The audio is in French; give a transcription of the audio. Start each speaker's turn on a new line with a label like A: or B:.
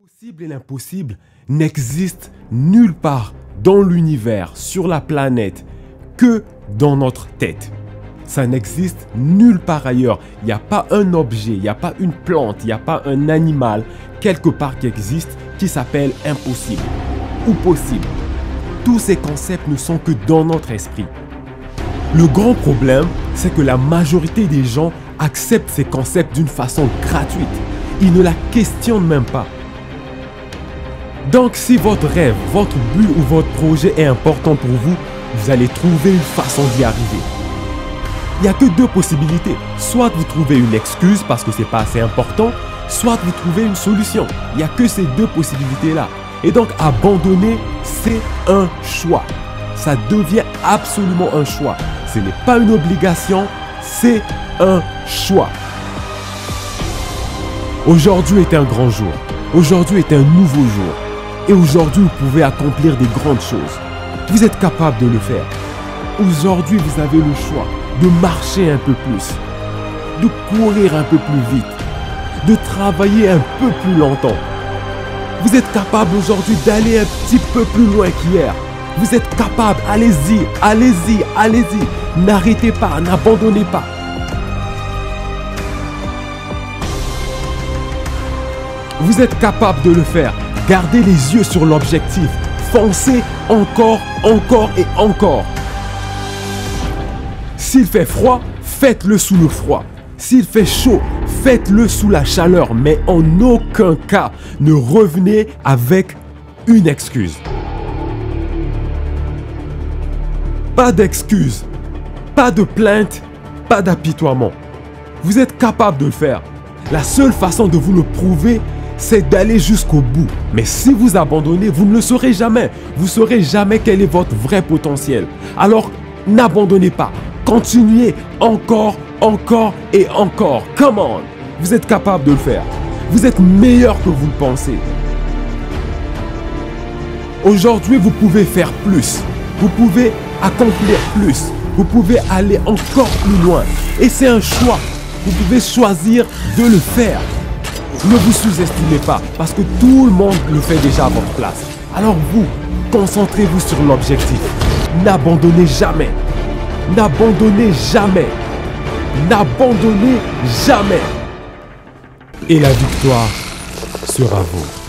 A: L'impossible et l'impossible n'existent nulle part dans l'univers, sur la planète, que dans notre tête. Ça n'existe nulle part ailleurs. Il n'y a pas un objet, il n'y a pas une plante, il n'y a pas un animal quelque part qui existe qui s'appelle impossible ou possible. Tous ces concepts ne sont que dans notre esprit. Le grand problème, c'est que la majorité des gens acceptent ces concepts d'une façon gratuite. Ils ne la questionnent même pas. Donc si votre rêve, votre but ou votre projet est important pour vous, vous allez trouver une façon d'y arriver. Il n'y a que deux possibilités. Soit vous trouvez une excuse parce que ce n'est pas assez important, soit vous trouvez une solution. Il n'y a que ces deux possibilités-là. Et donc abandonner, c'est un choix. Ça devient absolument un choix. Ce n'est pas une obligation, c'est un choix. Aujourd'hui est un grand jour. Aujourd'hui est un nouveau jour. Et aujourd'hui, vous pouvez accomplir des grandes choses. Vous êtes capable de le faire. Aujourd'hui, vous avez le choix de marcher un peu plus, de courir un peu plus vite, de travailler un peu plus longtemps. Vous êtes capable aujourd'hui d'aller un petit peu plus loin qu'hier. Vous êtes capable, allez-y, allez-y, allez-y. N'arrêtez pas, n'abandonnez pas. Vous êtes capable de le faire. Gardez les yeux sur l'objectif. Foncez encore, encore et encore. S'il fait froid, faites-le sous le froid. S'il fait chaud, faites-le sous la chaleur. Mais en aucun cas, ne revenez avec une excuse. Pas d'excuse, pas de plainte, pas d'apitoiement. Vous êtes capable de le faire. La seule façon de vous le prouver, c'est d'aller jusqu'au bout. Mais si vous abandonnez, vous ne le saurez jamais. Vous ne saurez jamais quel est votre vrai potentiel. Alors, n'abandonnez pas. Continuez encore, encore et encore. Come on! Vous êtes capable de le faire. Vous êtes meilleur que vous le pensez. Aujourd'hui, vous pouvez faire plus. Vous pouvez accomplir plus. Vous pouvez aller encore plus loin. Et c'est un choix. Vous pouvez choisir de le faire. Ne vous sous-estimez pas, parce que tout le monde le fait déjà à votre place. Alors vous, concentrez-vous sur l'objectif. N'abandonnez jamais. N'abandonnez jamais. N'abandonnez jamais. Et la victoire sera vôtre.